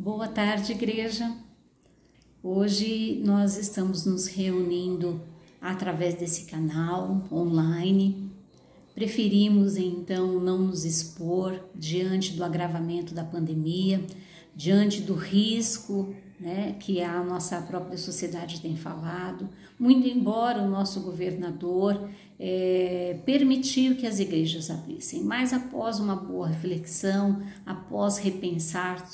Boa tarde, igreja. Hoje nós estamos nos reunindo através desse canal online. Preferimos então não nos expor diante do agravamento da pandemia, diante do risco, que a nossa própria sociedade tem falado, muito embora o nosso governador permitiu que as igrejas abrissem, mas após uma boa reflexão, após repensar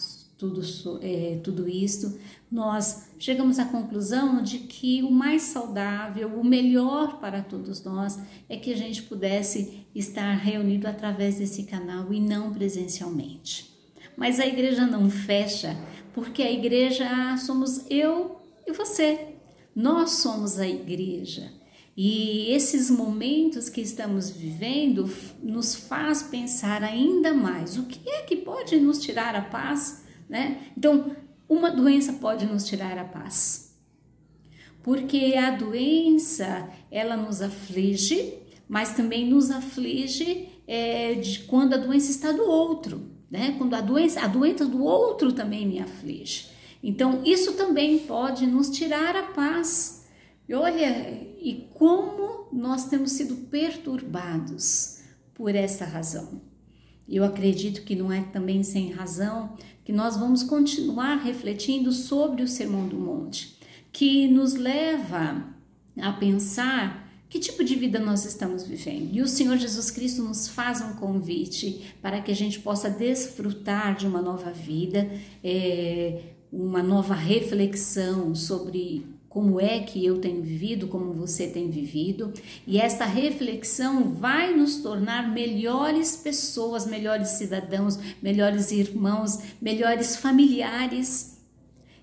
tudo isto, nós chegamos à conclusão de que o mais saudável, o melhor para todos nós é que a gente pudesse estar reunido através desse canal e não presencialmente. Mas a igreja não fecha, porque a igreja somos eu e você. Nós somos a igreja. E esses momentos que estamos vivendo nos faz pensar ainda mais. O que é que pode nos tirar a paz? Então, uma doença pode nos tirar a paz. Porque a doença, ela nos aflige, mas também nos aflige quando a doença está do outro. Quando a doença do outro também me aflige. Então, isso também pode nos tirar a paz. E olha, e como nós temos sido perturbados por essa razão. Eu acredito que não é também sem razão que nós vamos continuar refletindo sobre o Sermão do Monte, que nos leva a pensar que tipo de vida nós estamos vivendo. E o Senhor Jesus Cristo nos faz um convite para que a gente possa desfrutar de uma nova vida, uma nova reflexão sobre como é que eu tenho vivido, como você tem vivido. E essa reflexão vai nos tornar melhores pessoas, melhores cidadãos, melhores irmãos, melhores familiares.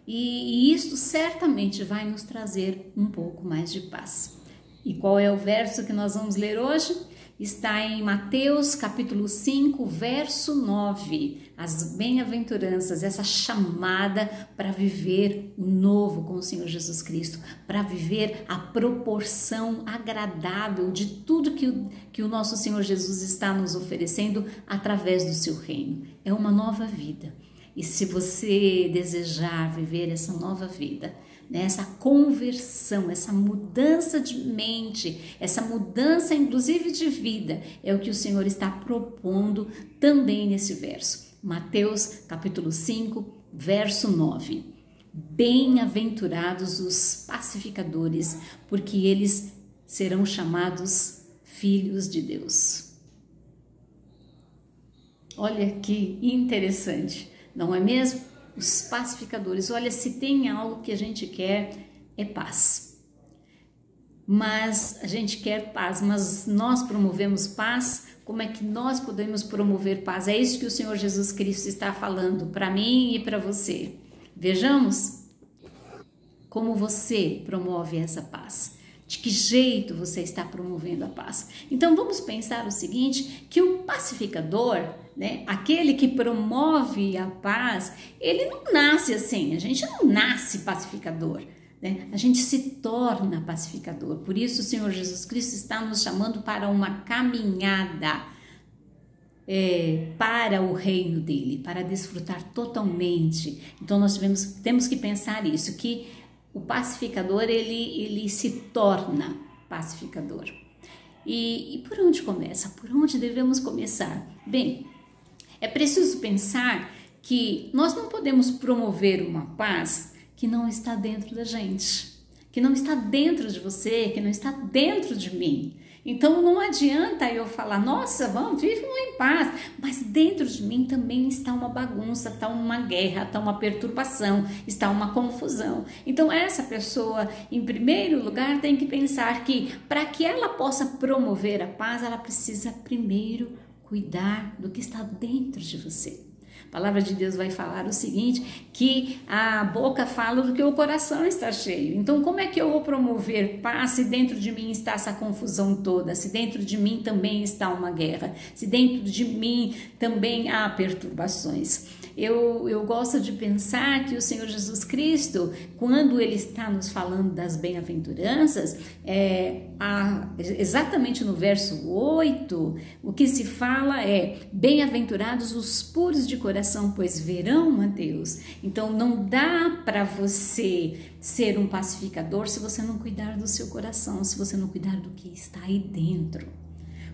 E isso certamente vai nos trazer um pouco mais de paz. E qual é o verso que nós vamos ler hoje? Está em Mateus capítulo 5, verso 9. As bem-aventuranças, essa chamada para viver o novo com o Senhor Jesus Cristo, para viver a proporção agradável de tudo que o nosso Senhor Jesus está nos oferecendo através do seu reino. É uma nova vida. E se você desejar viver essa nova vida, essa conversão, essa mudança de mente, essa mudança inclusive de vida, é o que o Senhor está propondo também nesse verso. Mateus capítulo 5, verso 9. Bem-aventurados os pacificadores, porque eles serão chamados filhos de Deus. Olha que interessante, não é mesmo? Os pacificadores, olha, se tem algo que a gente quer, é paz. Mas a gente quer paz, mas nós promovemos paz. Como é que nós podemos promover paz? É isso que o Senhor Jesus Cristo está falando para mim e para você. Vejamos como você promove essa paz. De que jeito você está promovendo a paz? Então vamos pensar o seguinte, que o pacificador, aquele que promove a paz, ele não nasce assim, a gente não nasce pacificador, a gente se torna pacificador. Por isso o Senhor Jesus Cristo está nos chamando para uma caminhada para o reino dele, para desfrutar totalmente. Então nós temos que pensar isso, que o pacificador, ele se torna pacificador. E por onde começa? Por onde devemos começar? Bem, é preciso pensar que nós não podemos promover uma paz que não está dentro da gente, que não está dentro de você, que não está dentro de mim. Então não adianta eu falar, nossa, vivam em paz, mas dentro de mim também está uma bagunça, está uma guerra, está uma perturbação, está uma confusão. Então essa pessoa, em primeiro lugar, tem que pensar que para que ela possa promover a paz, ela precisa primeiro cuidar do que está dentro de você. A palavra de Deus vai falar o seguinte, que a boca fala do que o coração está cheio. Então, como é que eu vou promover paz se dentro de mim está essa confusão toda? Se dentro de mim também está uma guerra? Se dentro de mim também há perturbações? Eu gosto de pensar que o Senhor Jesus Cristo, quando Ele está nos falando das bem-aventuranças, exatamente no verso 8, o que se fala é: bem-aventurados os puros de coração, coração, pois verão a Deus. Então não dá para você ser um pacificador se você não cuidar do seu coração, se você não cuidar do que está aí dentro.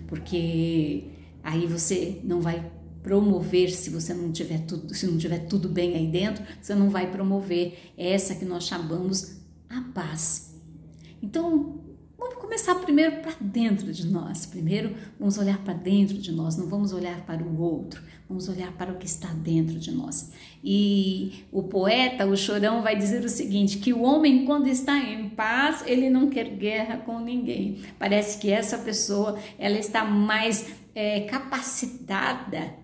Porque aí você não vai promover, se não tiver tudo bem aí dentro, você não vai promover essa que nós chamamos a paz. Então, vamos começar primeiro para dentro de nós. Primeiro, vamos olhar para dentro de nós, não vamos olhar para o outro, vamos olhar para o que está dentro de nós. E o poeta, o Chorão, vai dizer o seguinte, que o homem, quando está em paz, ele não quer guerra com ninguém. Parece que essa pessoa, ela está mais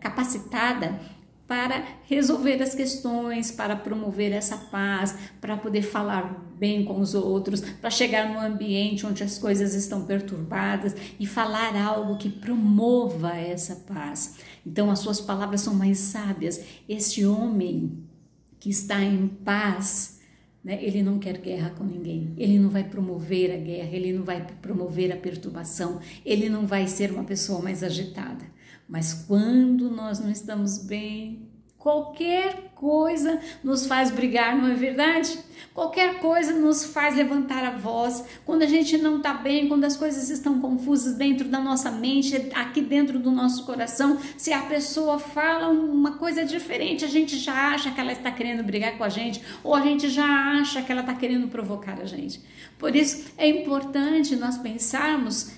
capacitada para resolver as questões, para promover essa paz, para poder falar bem com os outros, para chegar num ambiente onde as coisas estão perturbadas e falar algo que promova essa paz. Então as suas palavras são mais sábias. Este homem que está em paz, né, ele não quer guerra com ninguém, ele não vai promover a guerra, ele não vai promover a perturbação, ele não vai ser uma pessoa mais agitada. Mas quando nós não estamos bem, qualquer coisa nos faz brigar, não é verdade? Qualquer coisa nos faz levantar a voz. Quando a gente não está bem, quando as coisas estão confusas dentro da nossa mente, aqui dentro do nosso coração, se a pessoa fala uma coisa diferente, a gente já acha que ela está querendo brigar com a gente, ou a gente já acha que ela está querendo provocar a gente. Por isso é importante nós pensarmos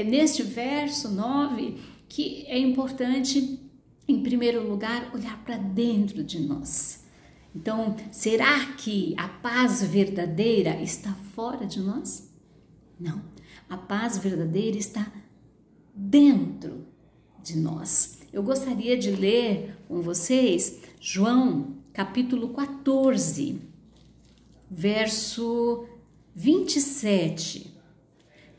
neste verso 9, que é importante, em primeiro lugar, olhar para dentro de nós. Então, será que a paz verdadeira está fora de nós? Não. A paz verdadeira está dentro de nós. Eu gostaria de ler com vocês João, capítulo 14, verso 27.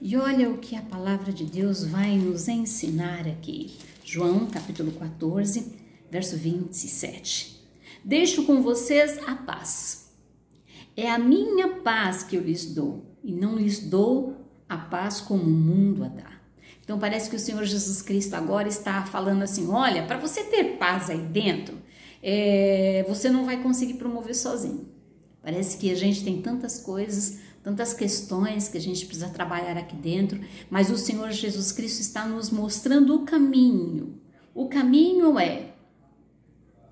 E olha o que a palavra de Deus vai nos ensinar aqui. João, capítulo 14, verso 27. Deixo com vocês a paz. É a minha paz que eu lhes dou, e não lhes dou a paz como o mundo a dá. Então parece que o Senhor Jesus Cristo agora está falando assim, olha, para você ter paz aí dentro, você não vai conseguir promover sozinho. Parece que a gente tem tantas coisas, tantas questões que a gente precisa trabalhar aqui dentro, mas o Senhor Jesus Cristo está nos mostrando o caminho. O caminho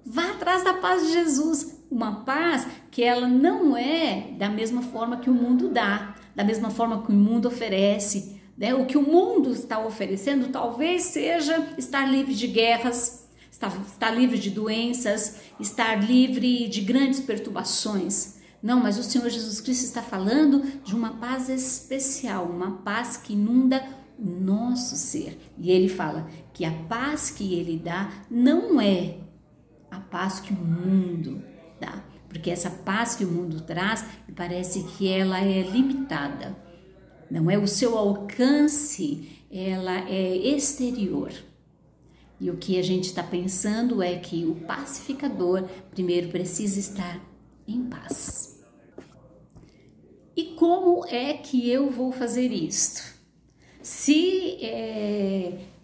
vá atrás da paz de Jesus, uma paz que ela não é da mesma forma que o mundo dá, da mesma forma que o mundo oferece, né? O que o mundo está oferecendo talvez seja estar livre de guerras, estar livre de doenças, estar livre de grandes perturbações. Não, mas o Senhor Jesus Cristo está falando de uma paz especial, uma paz que inunda o nosso ser. E ele fala que a paz que ele dá não é a paz que o mundo dá, porque essa paz que o mundo traz, me parece que ela é limitada, não é o seu alcance, ela é exterior. E o que a gente está pensando é que o pacificador primeiro precisa estar em paz. E como é que eu vou fazer isto? Se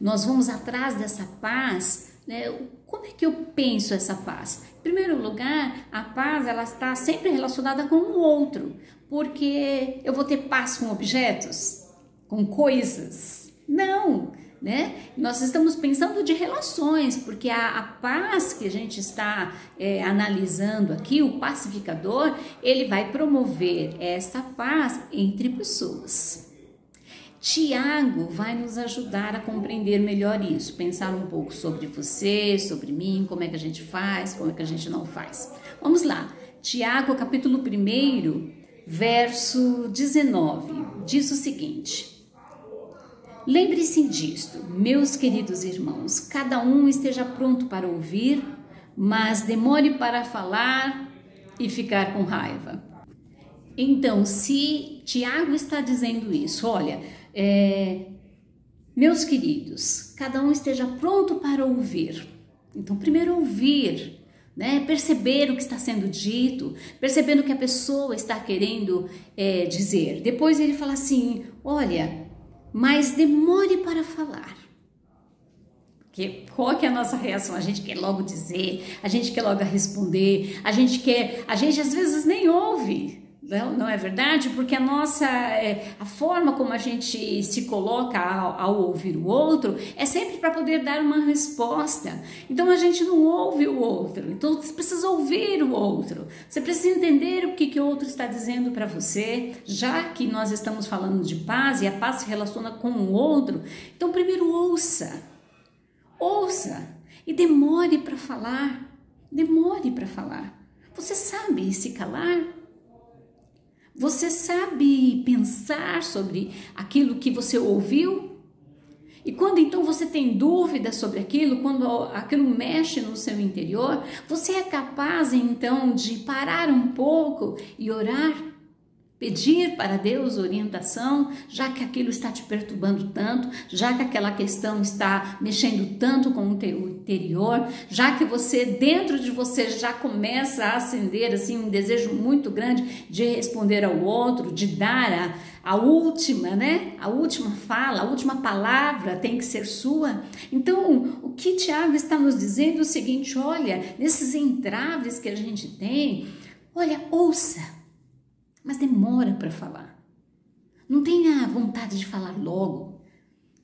nós vamos atrás dessa paz, né, como é que eu penso essa paz? Em primeiro lugar, a paz ela está sempre relacionada com o outro, porque eu vou ter paz com objetos, com coisas? Não, né? Nós estamos pensando de relações, porque a paz que a gente está analisando aqui, o pacificador, ele vai promover essa paz entre pessoas. Tiago vai nos ajudar a compreender melhor isso, pensar um pouco sobre você, sobre mim, como é que a gente faz, como é que a gente não faz. Vamos lá, Tiago, capítulo 1, verso 19, diz o seguinte: lembre-se disto, meus queridos irmãos, cada um esteja pronto para ouvir, mas demore para falar e ficar com raiva. Então, se Tiago está dizendo isso, olha, meus queridos, cada um esteja pronto para ouvir. Então, primeiro ouvir, né? Perceber o que está sendo dito, percebendo o que a pessoa está querendo dizer. Depois ele fala assim, olha, mas demore para falar. Porque qual que é a nossa reação? A gente quer logo dizer, a gente quer logo responder, a gente às vezes nem ouve, não é verdade? Porque a forma como a gente se coloca ao ouvir o outro é sempre para poder dar uma resposta. Então a gente não ouve o outro, então você precisa ouvir o outro, você precisa entender o que o outro está dizendo para você, já que nós estamos falando de paz e a paz se relaciona com o outro. Então primeiro ouça e demore para falar, Você sabe se calar? Você sabe pensar sobre aquilo que você ouviu? E quando então você tem dúvidas sobre aquilo, quando aquilo mexe no seu interior, você é capaz então de parar um pouco e orar? Pedir para Deus orientação, já que aquilo está te perturbando tanto, já que aquela questão está mexendo tanto com o teu interior, já que dentro de você já começa a acender assim um desejo muito grande de responder ao outro, de dar a última, né? A última fala, a última palavra tem que ser sua. Então, o que Tiago está nos dizendo é o seguinte: olha, nesses entraves que a gente tem, olha, ouça. Mas demora para falar. Não tenha vontade de falar logo,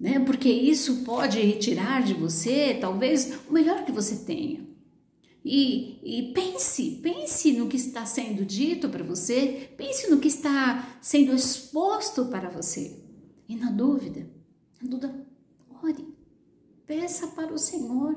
né? Porque isso pode retirar de você, talvez, o melhor que você tenha. E pense no que está sendo dito para você, pense no que está sendo exposto para você. E na dúvida, ore, peça para o Senhor.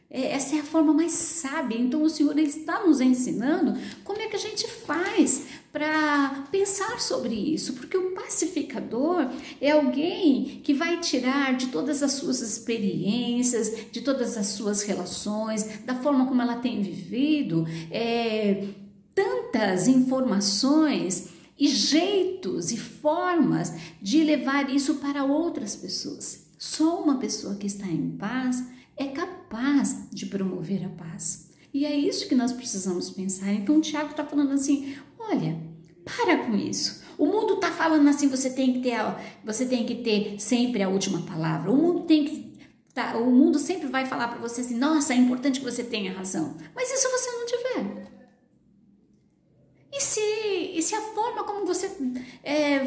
Essa é a forma mais sábia. Então o Senhor está nos ensinando como é que a gente faz para pensar sobre isso, porque o pacificador é alguém que vai tirar de todas as suas experiências, de todas as suas relações, da forma como ela tem vivido, tantas informações e jeitos e formas de levar isso para outras pessoas. Só uma pessoa que está em paz é capaz de promover a paz. E é isso que nós precisamos pensar. Então o Tiago está falando assim: olha, para com isso. O mundo está falando assim, você tem que ter sempre a última palavra. O mundo sempre vai falar para você assim: nossa, é importante que você tenha razão. Mas e se você não tiver? E se a forma como você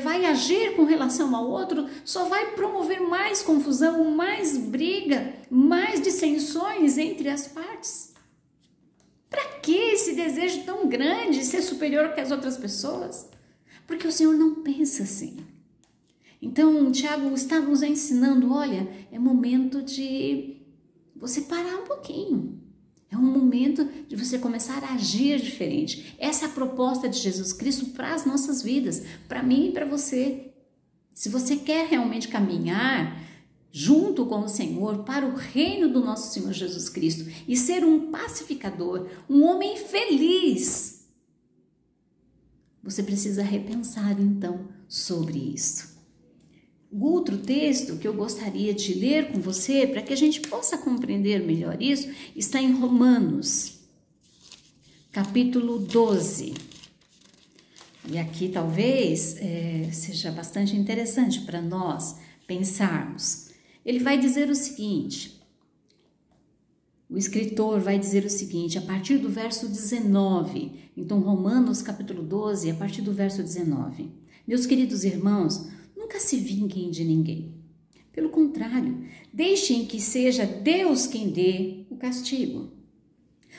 vai agir com relação ao outro só vai promover mais confusão, mais briga, mais dissensões entre as partes? Para que esse desejo tão grande de ser superior que as outras pessoas? Porque o Senhor não pensa assim. Então, Tiago está nos ensinando: olha, é momento de você parar um pouquinho. É um momento de você começar a agir diferente. Essa é a proposta de Jesus Cristo para as nossas vidas, para mim e para você. Se você quer realmente caminhar junto com o Senhor para o reino do nosso Senhor Jesus Cristo e ser um pacificador, um homem feliz, você precisa repensar então sobre isso. O outro texto que eu gostaria de ler com você, para que a gente possa compreender melhor isso, está em Romanos, capítulo 12. E aqui talvez seja bastante interessante para nós pensarmos. Ele vai dizer o seguinte, o escritor vai dizer o seguinte, a partir do verso 19. Então, Romanos, capítulo 12, a partir do verso 19. Meus queridos irmãos, nunca se vinguem de ninguém. Pelo contrário, deixem que seja Deus quem dê o castigo.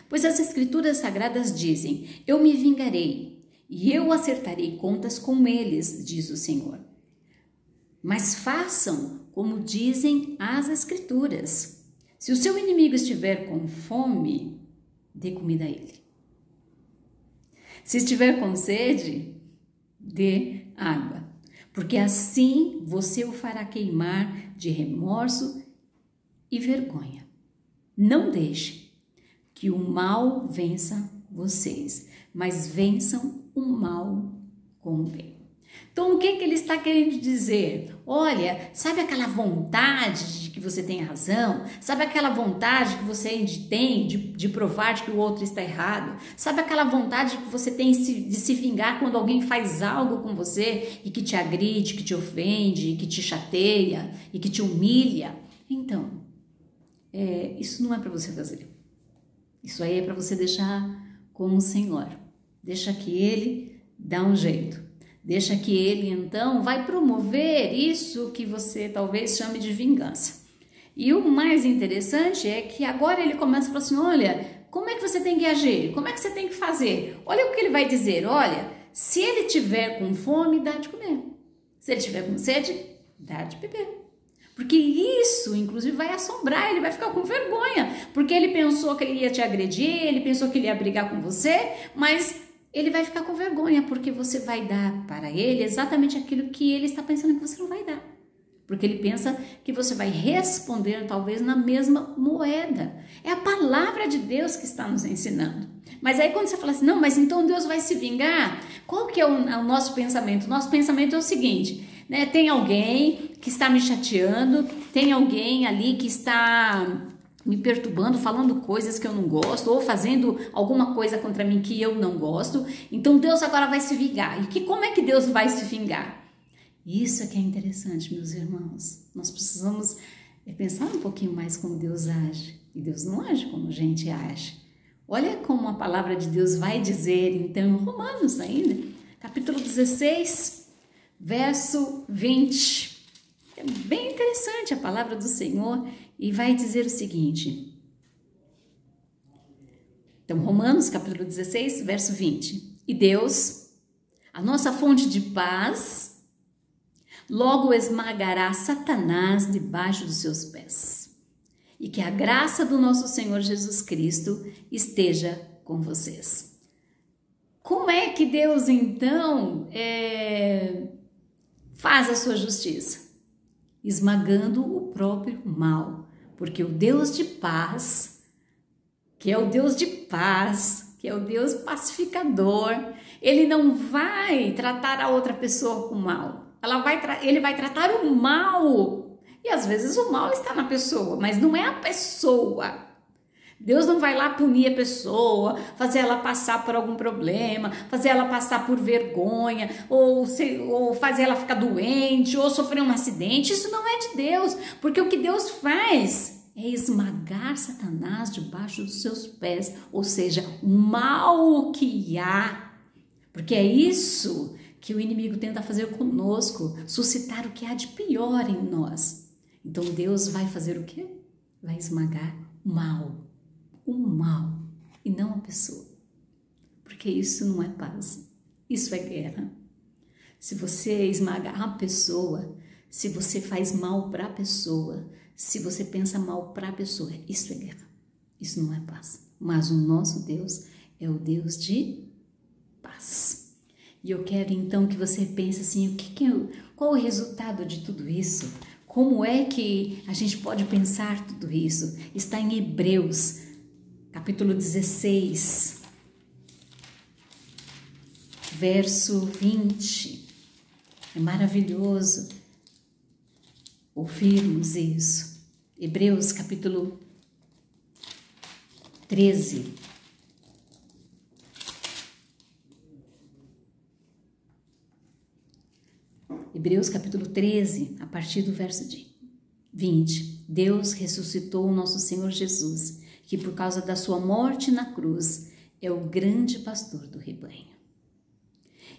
Pois as Escrituras Sagradas dizem: eu me vingarei e eu acertarei contas com eles, diz o Senhor. Mas façam como dizem as Escrituras. Se o seu inimigo estiver com fome, dê comida a ele. Se estiver com sede, dê água. Porque assim você o fará queimar de remorso e vergonha. Não deixe que o mal vença vocês, mas vençam o mal com o bem. Então, o que ele está querendo dizer? Olha, sabe aquela vontade de que você tem razão? Sabe aquela vontade que você tem de provar de que o outro está errado? Sabe aquela vontade que você tem de se vingar quando alguém faz algo com você e que te agride, que te ofende, que te chateia e que te humilha? Então, isso não é para você fazer. Isso aí é para você deixar com o Senhor. Deixa que Ele dá um jeito. Deixa que Ele, então, vai promover isso que você talvez chame de vingança. E o mais interessante é que agora ele começa a falar assim, olha, como é que você tem que agir? Como é que você tem que fazer? Olha o que ele vai dizer, olha, se ele tiver com fome, dá de comer. Se ele tiver com sede, dá de beber. Porque isso, inclusive, vai assombrar, ele vai ficar com vergonha, porque ele pensou que ele ia te agredir, ele pensou que ele ia brigar com você, mas ele vai ficar com vergonha, porque você vai dar para ele exatamente aquilo que ele está pensando que você não vai dar. Porque ele pensa que você vai responder talvez na mesma moeda. É a palavra de Deus que está nos ensinando. Mas aí quando você fala assim, não, mas então Deus vai se vingar, qual que é o nosso pensamento? O nosso pensamento é o seguinte, né? Tem alguém que está me chateando, tem alguém ali que está me perturbando, falando coisas que eu não gosto, ou fazendo alguma coisa contra mim que eu não gosto, então Deus agora vai se vingar. E como é que Deus vai se vingar? Isso é que é interessante, meus irmãos. Nós precisamos pensar um pouquinho mais como Deus age. E Deus não age como a gente age. Olha como a palavra de Deus vai dizer, então, em Romanos ainda, capítulo 16, verso 20. É bem interessante a palavra do Senhor e vai dizer o seguinte. Então, Romanos, capítulo 16, verso 20. E Deus, a nossa fonte de paz, logo esmagará Satanás debaixo dos seus pés. E que a graça do nosso Senhor Jesus Cristo esteja com vocês. Como é que Deus, então, faz a sua justiça? Esmagando o próprio mal. Porque o Deus de paz, que é o Deus de paz, que é o Deus pacificador, ele não vai tratar a outra pessoa com mal. Ele vai tratar o mal, e às vezes o mal está na pessoa, mas não é a pessoa. Deus não vai lá punir a pessoa, fazer ela passar por algum problema, fazer ela passar por vergonha, ou fazer ela ficar doente, ou sofrer um acidente. Isso não é de Deus, porque o que Deus faz é esmagar Satanás debaixo dos seus pés, ou seja, o mal que há, porque é isso que o inimigo tenta fazer conosco, suscitar o que há de pior em nós. Então Deus vai fazer o quê? Vai esmagar o mal, e não a pessoa. Porque isso não é paz, isso é guerra. Se você esmagar a pessoa, se você faz mal para a pessoa, se você pensa mal para a pessoa, isso é guerra, isso não é paz. Mas o nosso Deus é o Deus de paz. E eu quero então que você pense assim, qual o resultado de tudo isso? Como é que a gente pode pensar tudo isso? Está em Hebreus, capítulo 16, verso 20. É maravilhoso ouvirmos isso. Hebreus, capítulo 13. Hebreus capítulo 13, a partir do verso 20. Deus ressuscitou o nosso Senhor Jesus, que por causa da sua morte na cruz é o grande pastor do rebanho.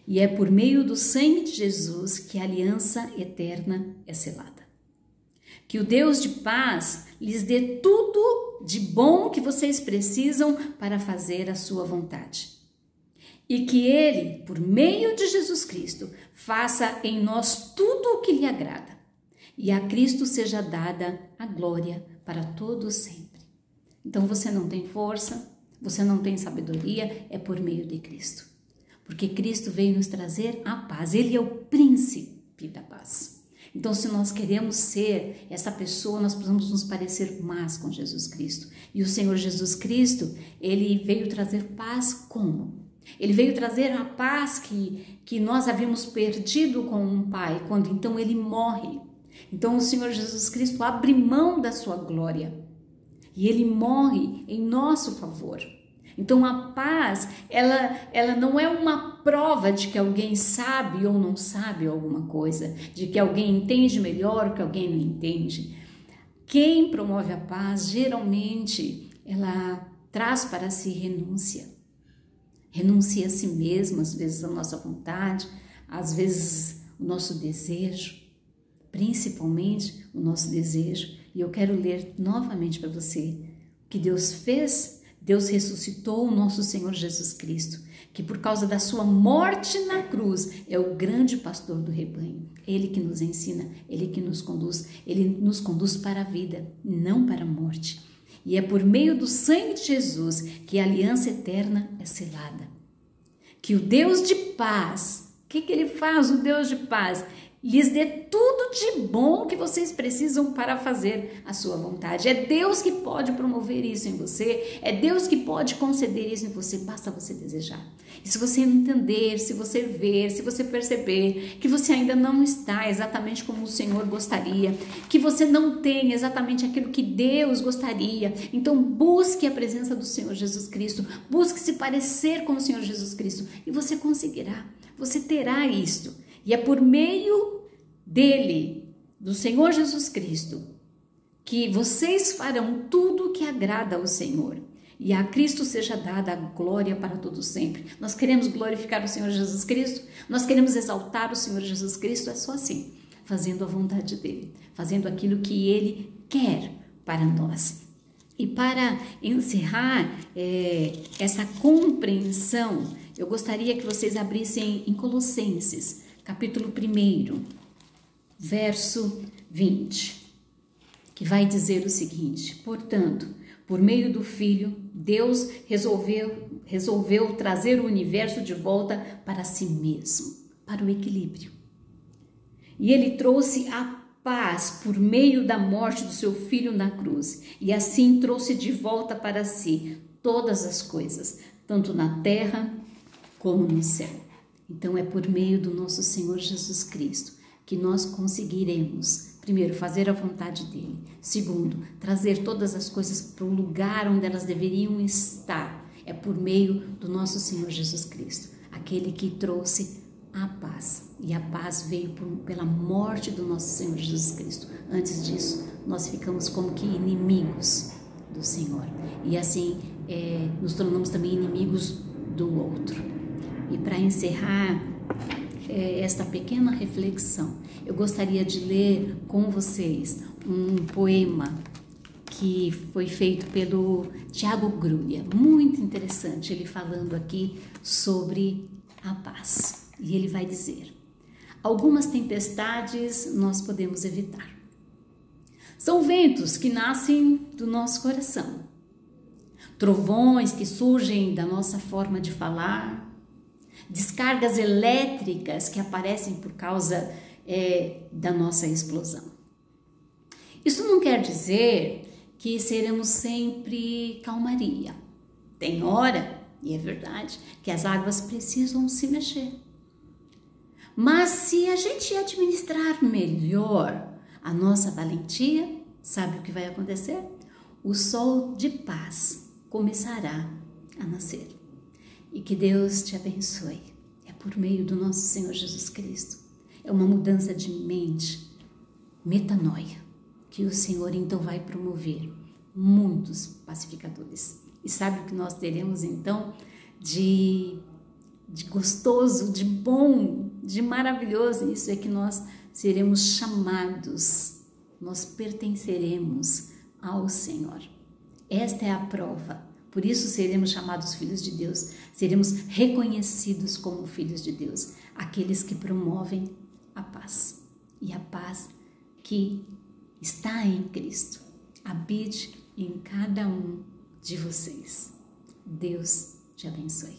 E é por meio do sangue de Jesus que a aliança eterna é selada. Que o Deus de paz lhes dê tudo de bom que vocês precisam para fazer a sua vontade. E que Ele, por meio de Jesus Cristo, faça em nós tudo o que lhe agrada. E a Cristo seja dada a glória para todo sempre. Então você não tem força, você não tem sabedoria, é por meio de Cristo. Porque Cristo veio nos trazer a paz, Ele é o príncipe da paz. Então se nós queremos ser essa pessoa, nós precisamos nos parecer mais com Jesus Cristo. E o Senhor Jesus Cristo, Ele veio trazer paz como? Ele veio trazer a paz que nós havíamos perdido com um pai, quando então ele morre. Então o Senhor Jesus Cristo abre mão da sua glória e ele morre em nosso favor. Então a paz, ela não é uma prova de que alguém sabe ou não sabe alguma coisa, de que alguém entende melhor ou que alguém não entende. quem promove a paz, geralmente, ela traz para si renúncia. Renuncia a si mesmo, às vezes a nossa vontade, às vezes o nosso desejo, principalmente o nosso desejo. E eu quero ler novamente para você o que Deus fez. Deus ressuscitou o nosso Senhor Jesus Cristo, que por causa da sua morte na cruz é o grande pastor do rebanho. Ele que nos ensina, ele que nos conduz para a vida, não para a morte. E é por meio do sangue de Jesus que a aliança eterna é selada. Que o Deus de paz, o que ele faz, o Deus de paz? Lhes dê tudo de bom que vocês precisam para fazer a sua vontade. É Deus que pode promover isso em você, é Deus que pode conceder isso em você, basta você desejar. E se você entender, se você ver, se você perceber que você ainda não está exatamente como o Senhor gostaria, que você não tem exatamente aquilo que Deus gostaria, então busque a presença do Senhor Jesus Cristo, busque se parecer com o Senhor Jesus Cristo e você conseguirá, você terá isto. E é por meio dele, do Senhor Jesus Cristo, que vocês farão tudo que agrada ao Senhor. E a Cristo seja dada a glória para todo sempre. Nós queremos glorificar o Senhor Jesus Cristo, nós queremos exaltar o Senhor Jesus Cristo, é só assim, fazendo a vontade dele, fazendo aquilo que ele quer para nós. E para encerrar essa compreensão, eu gostaria que vocês abrissem em Colossenses, capítulo 1, verso 20, que vai dizer o seguinte: portanto, por meio do Filho, Deus resolveu trazer o universo de volta para si mesmo, para o equilíbrio. E ele trouxe a paz por meio da morte do seu Filho na cruz, e assim trouxe de volta para si todas as coisas, tanto na terra como no céu. Então é por meio do nosso Senhor Jesus Cristo que nós conseguiremos, primeiro, fazer a vontade dele, segundo, trazer todas as coisas para o lugar onde elas deveriam estar. É por meio do nosso Senhor Jesus Cristo, aquele que trouxe a paz. E a paz veio pela morte do nosso Senhor Jesus Cristo. Antes disso, nós ficamos como que inimigos do Senhor. E assim, nos tornamos também inimigos do outro. E para encerrar esta pequena reflexão, eu gostaria de ler com vocês um poema que foi feito pelo Tiago Grulha, muito interessante, ele falando aqui sobre a paz. E ele vai dizer: algumas tempestades nós podemos evitar. São ventos que nascem do nosso coração, trovões que surgem da nossa forma de falar, descargas elétricas que aparecem por causa da nossa explosão. Isso não quer dizer que seremos sempre calmaria. Tem hora, e é verdade, que as águas precisam se mexer. Mas se a gente administrar melhor a nossa valentia, sabe o que vai acontecer? O sol de paz começará a nascer. E que Deus te abençoe. É por meio do nosso Senhor Jesus Cristo. É uma mudança de mente, metanoia, que o Senhor então vai promover muitos pacificadores. E sabe o que nós teremos então de gostoso, de bom, de maravilhoso? Isso é que nós seremos chamados, nós pertenceremos ao Senhor. Esta é a prova. Por isso seremos chamados filhos de Deus, seremos reconhecidos como filhos de Deus, aqueles que promovem a paz. E a paz que está em Cristo habite em cada um de vocês. Deus te abençoe.